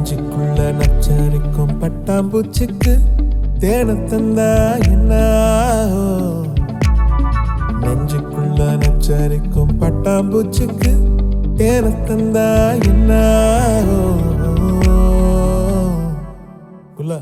நெஞ்சுக்குள்ள நச்சரிக்கும் பட்டாம்பூச்சிக்கு தேன தந்தா என்ன நெஞ்சுக்குள்ள நச்சரிக்கும் பட்டாம்பூச்சிக்கு தேன தந்தா என்ன குள்ள